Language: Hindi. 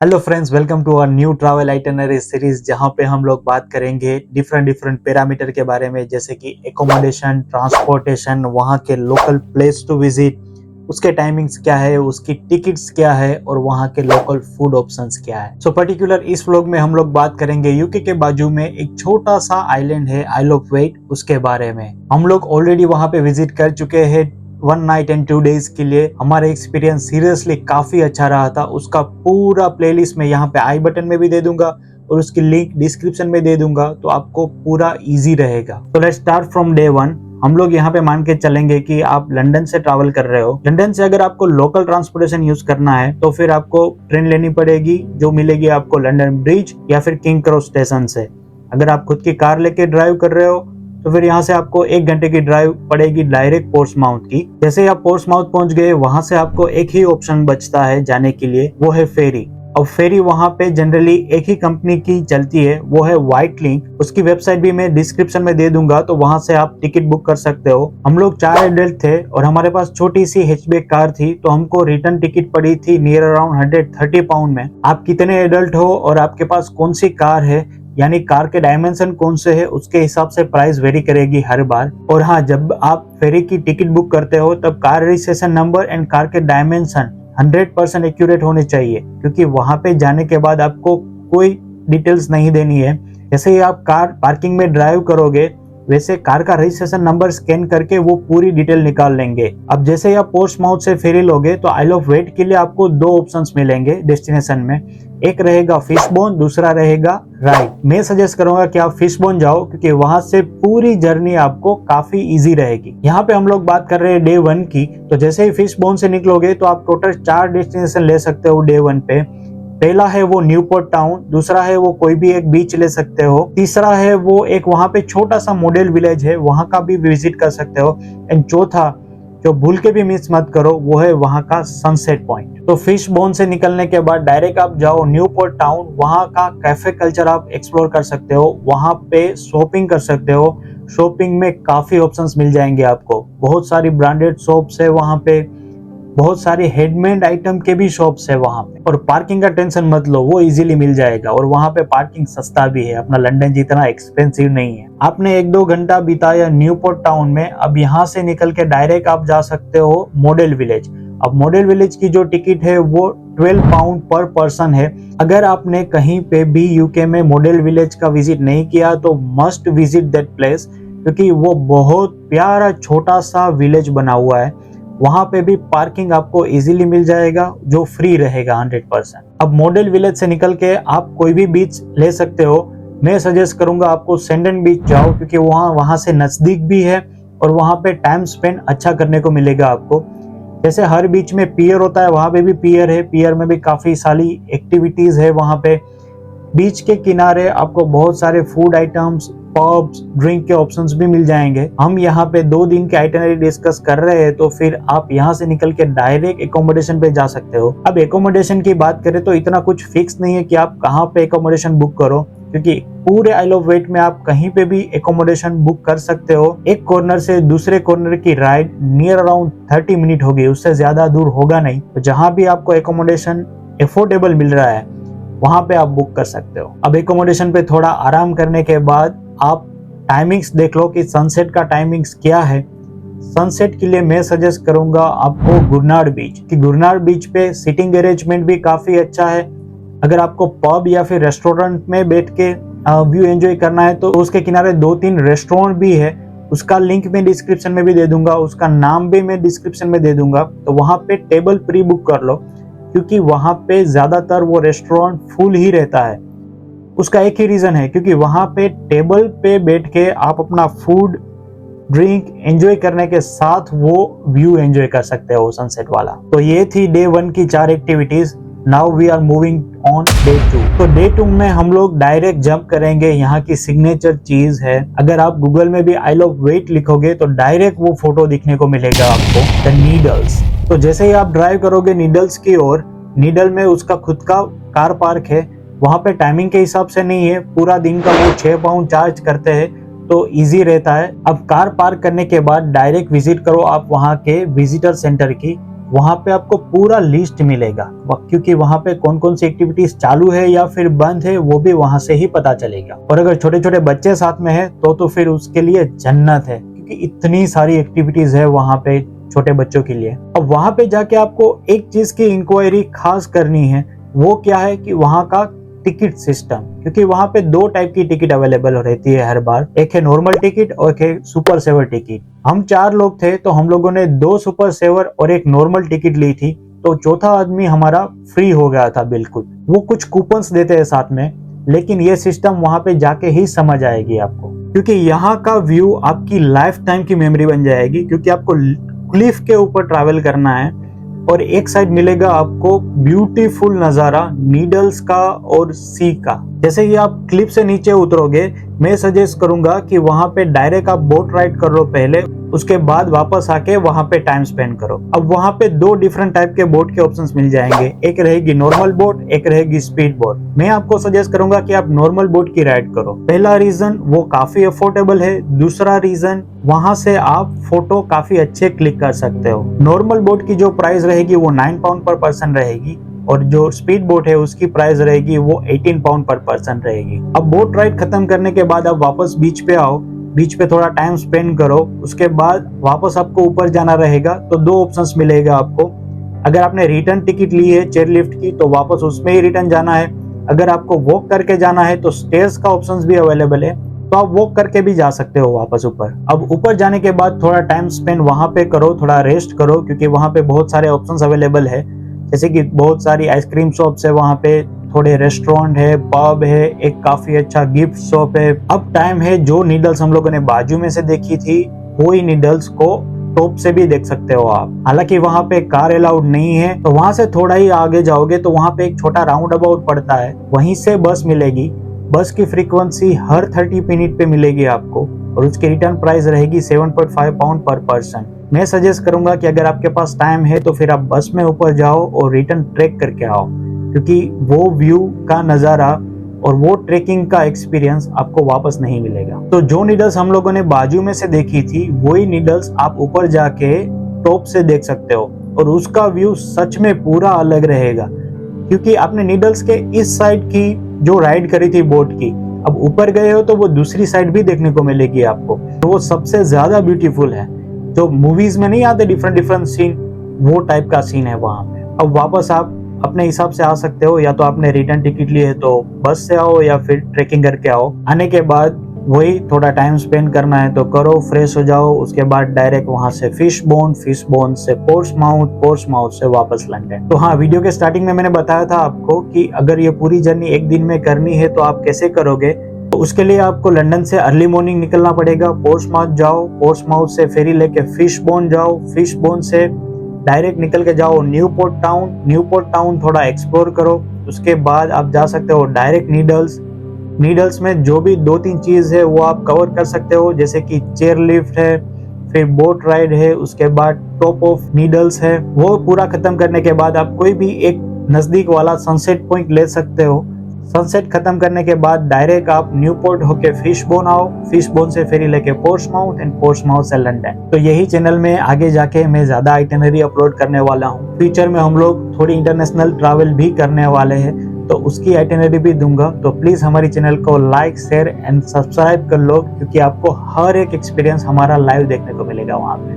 Hello friends, welcome to our new travel itinerary series, जहां पे हम लोग बात करेंगे डिफरेंट डिफरेंट पैरामीटर के बारे में, जैसे कि एकोमोडेशन, ट्रांसपोर्टेशन, वहां के लोकल प्लेस टू विजिट, उसके टाइमिंग्स क्या है, उसकी टिकट्स क्या है और वहां के लोकल फूड ऑप्शंस क्या है। सो पर्टिकुलर इस व्लॉग में हम लोग बात करेंगे यूके के बाजू में एक छोटा सा आइलैंड है आइल ऑफ वेट, उसके बारे में। हम लोग ऑलरेडी वहां पे विजिट कर चुके हैं 1 नाइट एंड 2 डेज के लिए। हमारा एक्सपीरियंस सीरियसली काफी अच्छा रहा था। उसका पूरा प्लेलिस्ट मैं यहाँ पे आई बटन में भी दे दूंगा और उसकी लिंक डिस्क्रिप्शन में दे दूंगा, तो आपको पूरा इजी रहेगा। तो लेट्स स्टार्ट फ्रॉम डे 1। हम लोग यहाँ पे मान के चलेंगे कि आप लंदन से ट्रैवल कर रहे हो। लंदन से अगर आपको लोकल ट्रांसपोर्टेशन यूज करना है तो फिर आपको ट्रेन लेनी पड़ेगी, जो मिलेगी आपको लंदन ब्रिज या फिर किंग क्रॉस स्टेशन से। अगर आप खुद की कार लेके ड्राइव कर रहे हो तो फिर यहाँ से आपको 1 घंटे की ड्राइव पड़ेगी डायरेक्ट पोर्ट्समाउथ की। जैसे ही आप पोर्ट्समाउथ पहुंच गए, वहां से आपको एक ही ऑप्शन बचता है जाने के लिए, वो है फेरी। अब फेरी वहां पे जनरली एक ही कंपनी की चलती है, वो है व्हाइट लिंक। उसकी वेबसाइट भी मैं डिस्क्रिप्शन में दे दूंगा, तो वहां से आप टिकट बुक कर सकते हो। हम लोग 4 एडल्ट थे और हमारे पास छोटी सी हैचबैक कार थी, तो हमको रिटर्न टिकट पड़ी थी नियर अराउंड 130 पाउंड में। आप कितने एडल्ट हो और आपके पास कौन सी कार है, यानी कार के डायमेंशन कौन से है, उसके हिसाब से प्राइस वेरी करेगी हर बार। और हाँ, जब आप फेरी की टिकट बुक करते हो तब car registration number and car के डायमेंशन 100% एक्यूरेट होने चाहिए, क्योंकि वहां पे जाने के बाद आपको कोई डिटेल्स नहीं देनी है। जैसे ही आप कार पार्किंग में ड्राइव करोगे, वैसे कार का रजिस्ट्रेशन नंबर स्कैन करके वो पूरी डिटेल निकाल लेंगे। अब जैसे ही आप पोर्ट्समाउथ से फेरी लोगे तो आइल ऑफ वेट के लिए आपको 2 ऑप्शंस मिलेंगे डेस्टिनेशन में। एक रहेगा फिशबोन, दूसरा रहेगा राइड। मैं सजेस्ट करूंगा कि आप फिशबोन जाओ, क्योंकि वहां से पूरी जर्नी आपको काफी इजी रहेगी। यहाँ पे हम लोग बात कर रहे हैं डे 1 की। तो जैसे ही फिशबोन से निकलोगे तो आप टोटल 4 डेस्टिनेशन ले सकते हो डे 1 पे। पहला है वो न्यूपोर्ट टाउन, दूसरा है वो कोई भी एक बीच ले सकते हो, तीसरा है वो एक वहां पे छोटा सा मॉडल विलेज है, वहां का भी विजिट कर सकते हो, एंड चौथा जो भूल के भी मिस मत करो, वो है वहां का सनसेट पॉइंट। तो फिश बोन से निकलने के बाद डायरेक्ट आप जाओ न्यूपोर्ट टाउन। वहां का कैफे कल्चर आप एक्सप्लोर कर सकते हो, वहां पे शॉपिंग कर सकते हो। शॉपिंग में काफी ऑप्शंस मिल जाएंगे आपको, बहुत सारी ब्रांडेड शॉप्स है वहां पे, बहुत सारे हैंडमेड आइटम के भी शॉप्स है वहां पे। और पार्किंग का टेंशन मत लो, वो इजीली मिल जाएगा, और वहां पे पार्किंग सस्ता भी है, अपना लंदन जितना एक्सपेंसिव नहीं है। आपने 1-2 घंटा बिताया न्यूपोर्ट टाउन में, अब यहाँ से निकल के डायरेक्ट आप जा सकते हो मॉडल विलेज। अब मॉडल विलेज की जो टिकट है वो 12 पाउंड पर पर्सन है। अगर आपने कहीं पे भी यूके में मॉडल विलेज का विजिट नहीं किया तो मस्ट विजिट दैट प्लेस, क्योंकि वो बहुत प्यारा छोटा सा विलेज बना हुआ है। वहां पे भी पार्किंग आपको इजीली मिल जाएगा, जो फ्री रहेगा 100%। अब मॉडल विलेज से निकल के आप कोई भी बीच ले सकते हो। मैं सजेस्ट करूंगा आपको सेंडन बीच जाओ, क्योंकि वहां से नजदीक भी है और वहां पे टाइम स्पेंड अच्छा करने को मिलेगा आपको। जैसे हर बीच में पियर होता है, वहां पे भी पियर है, पियर में भी काफी सारी एक्टिविटीज है। वहां पे बीच के किनारे आपको बहुत सारे फूड आइटम्स, पब्स, ड्रिंक के ऑप्शंस भी मिल जाएंगे। हम यहाँ पे 2 दिन के आइटनरी डिस्कस कर रहे हैं, तो फिर आप यहाँ से निकल के डायरेक्ट एकोमोडेशन पे जा सकते हो। अब एकोमोडेशन की बात करें तो इतना कुछ फिक्स नहीं है कि आप कहाँ पे एकोमोडेशन बुक करो, क्योंकि पूरे आइल ऑफ वेट में आप कहीं पे भी एकोमोडेशन बुक कर सकते हो। एक कॉर्नर से दूसरे कॉर्नर की राइड नियर अराउंड 30 मिनट होगी, उससे ज्यादा दूर होगा नहीं। तो जहां भी आपको एकोमोडेशन अफोर्डेबल मिल रहा है, वहां पे आप बुक कर सकते हो। अब एकोमोडेशन पे थोड़ा आराम करने के बाद आप टाइमिंग्स देख लो कि सनसेट का टाइमिंग्स क्या है। सनसेट के लिए मैं सजेस्ट करूंगा आपको गुरनार बीच, कि गुरनार बीच पे सिटिंग अरेंजमेंट भी काफी अच्छा है। अगर आपको पब या फिर रेस्टोरेंट में बैठ के व्यू एंजॉय करना है तो उसके किनारे 2-3 रेस्टोरेंट भी है, उसका लिंक मैं डिस्क्रिप्शन में भी दे दूंगा, उसका नाम भी मैं डिस्क्रिप्शन में दे दूंगा। तो वहां पे टेबल प्री बुक कर लो, क्योंकि वहां पे ज्यादातर वो रेस्टोरेंट फुल ही रहता है। उसका एक ही रीजन है, क्योंकि वहां पे टेबल पे बैठ के आप अपना फूड ड्रिंक एंजॉय करने के साथ वो व्यू एंजॉय कर सकते हो सनसेट वाला। तो ये थी डे 1 की 4 activities. Now we are moving on day 2। तो डे 2 में हम लोग डायरेक्ट जंप करेंगे, यहाँ की सिग्नेचर चीज है। अगर आप गूगल में भी आइल ऑफ वेट लिखोगे तो डायरेक्ट वो फोटो दिखने को मिलेगा आपको, द नीडल्स। तो जैसे ही आप ड्राइव करोगे नीडल्स की ओर, नीडल में उसका खुद का कार पार्क है। वहां पे टाइमिंग के हिसाब से नहीं है, पूरा दिन का वो 6 पाउंड चार्ज करते हैं, तो इजी रहता है। अब कार पार्क करने के बाद डायरेक्ट विजिट करो आप वहां के विजिटर सेंटर की, वहाँ पे आपको पूरा लिस्ट मिलेगा, क्योंकि वहाँ पे कौन कौन सी एक्टिविटीज चालू है या फिर बंद है वो भी वहाँ से ही पता चलेगा। और अगर छोटे छोटे बच्चे साथ में है तो फिर उसके लिए जन्नत है, क्योंकि इतनी सारी एक्टिविटीज है वहाँ पे छोटे बच्चों के लिए। अब वहाँ पे जाके आपको एक चीज की इंक्वायरी खास करनी है, वो क्या है कि वहाँ का टिकट सिस्टम, क्योंकि वहाँ पे 2 टाइप की टिकट अवेलेबल रहती है हर बार, एक है नॉर्मल टिकट और एक है सुपर सेवर टिकट। हम 4 लोग थे तो हम लोगों ने 2 सुपर सेवर और एक नॉर्मल टिकट ली थी, तो चौथा आदमी हमारा फ्री हो गया था बिल्कुल। वो कुछ कूपन्स देते हैं साथ में, लेकिन ये सिस्टम वहाँ पे जाके ही समझ आएगी आपको, क्योंकि यहाँ का व्यू आपकी लाइफ टाइम की मेमोरी बन जाएगी, क्योंकि आपको क्लिफ के ऊपर ट्रैवल करना है और एक साइड मिलेगा आपको ब्यूटीफुल नजारा नीडल्स का और सी का। जैसे ही आप क्लिफ से नीचे उतरोगे, मैं सजेस्ट करूंगा कि वहां पे डायरेक्ट आप बोट राइड कर लो पहले, उसके बाद वापस आके वहां पे टाइम स्पेंड करो। अब वहां पे 2 डिफरेंट टाइप के बोट के ऑप्शंस मिल जाएंगे, एक रहेगी नॉर्मल बोट, एक रहेगी स्पीड बोट। मैं आपको सजेस्ट करूंगा कि आप नॉर्मल बोट की राइड करो। पहला रीजन वो काफी अफोर्डेबल है, दूसरा रीजन वहां से आप फोटो काफी अच्छे क्लिक कर सकते हो। नॉर्मल बोट की जो प्राइस रहेगी वो 9 पाउंड पर पर्सन रहेगी और जो स्पीड बोट है उसकी प्राइस रहेगी वो 18 पाउंड पर पर्सन रहेगी। अब बोट राइड खत्म करने के बाद आप वापस बीच पे आओ, बीच पे थोड़ा टाइम स्पेंड करो, उसके बाद वापस आपको ऊपर जाना रहेगा तो 2 ऑप्शंस मिलेगा आपको। अगर आपने रिटर्न टिकट ली है चेयर लिफ्ट की तो वापस उसमें ही रिटर्न जाना है। अगर आपको वॉक करके जाना है तो स्टेयर्स का ऑप्शंस भी अवेलेबल है, तो आप वॉक करके भी जा सकते हो वापस ऊपर। अब ऊपर जाने के बाद थोड़ा टाइम स्पेंड वहां पे करो, थोड़ा रेस्ट करो, क्योंकि वहां पे बहुत सारे ऑप्शंस अवेलेबल है, जैसे कि बहुत सारी आइसक्रीम शॉप्स है वहां पे, थोड़े रेस्टोरेंट है, पब है, एक काफी अच्छा गिफ्ट शॉप है। अब टाइम है जो नीडल्स हम लोगों ने बाजू में से देखी थी वही नीडल्स को टॉप से भी देख सकते हो आप। हालांकि वहां पे कार अलाउड नहीं है, तो वहां से थोड़ा ही आगे जाओगे तो वहां पे एक छोटा राउंड अबाउट पड़ता है, वहीं से बस मिलेगी। बस की फ्रीक्वेंसी हर 30 मिनट पे मिलेगी आपको और उसकी रिटर्न प्राइस रहेगी 7.5 पाउंड पर पर्सन। मैं सजेस्ट करूंगा कि अगर आपके पास टाइम है तो फिर आप बस में ऊपर जाओ और रिटर्न ट्रेक करके आओ, क्योंकि वो व्यू का नजारा और वो ट्रेकिंग का एक्सपीरियंस आपको वापस नहीं मिलेगा। तो जो नीडल्स हम लोगों ने बाजू में से देखी थी वही नीडल्स आप ऊपर जाके टॉप से देख सकते हो और उसका व्यू सच में पूरा अलग रहेगा, क्योंकि आपने नीडल्स के इस साइड की जो राइड करी थी बोट की, अब ऊपर गए हो तो वो दूसरी साइड भी देखने को मिलेगी आपको, तो वो सबसे ज्यादा ब्यूटीफुल है। जो मूवीज में नहीं आते डिफरेंट डिफरेंट सीन, वो टाइप का सीन है वहां पे। अब वापस आप अपने हिसाब से आ सकते हो, या तो आपने रिटर्न टिकट लिए है तो बस से आओ या फिर ट्रेकिंग करके आओ। आने के बाद वही थोड़ा टाइम स्पेंड करना है तो करो, फ्रेश हो जाओ, उसके बाद डायरेक्ट वहां से फिश बोन से पोर्ट्समाउथ से वापस लंदन। तो हाँ, वीडियो के स्टार्टिंग में मैंने बताया था आपको कि अगर ये पूरी जर्नी एक दिन में करनी है तो आप कैसे करोगे। तो उसके लिए आपको लंदन से अर्ली मॉर्निंग निकलना पड़ेगा, पोर्ट्समाउथ जाओ, पोर्ट्समाउथ से फेरी लेके फिश बोन जाओ, फिश बोन से डायरेक्ट निकल के जाओ न्यूपोर्ट टाउन थोड़ा एक्सप्लोर करो। उसके बाद आप जा सकते हो डायरेक्ट नीडल्स में जो भी 2-3 चीज है वो आप कवर कर सकते हो, जैसे कि चेयर लिफ्ट है, फिर बोट राइड है, उसके बाद टॉप ऑफ नीडल्स है। वो पूरा खत्म करने के बाद आप कोई भी एक नजदीक वाला सनसेट पॉइंट ले सकते हो। सनसेट खत्म करने के बाद डायरेक्ट आप न्यूपोर्ट होके फिश बोन आओ, फिश बोन से फेरी लेके पोर्ट्समाउथ एंड पोर्ट्समाउथ से लंदन। तो यही चैनल में आगे जाके मैं ज्यादा आइटिनरी अपलोड करने वाला हूँ। फ्यूचर में हम लोग थोड़ी इंटरनेशनल ट्रैवल भी करने वाले हैं, तो उसकी आइटिनरी भी दूंगा। तो प्लीज हमारी चैनल को लाइक, शेयर एंड सब्सक्राइब कर लो, क्योंकि आपको हर एक एक्सपीरियंस हमारा लाइव देखने को मिलेगा वहां पे।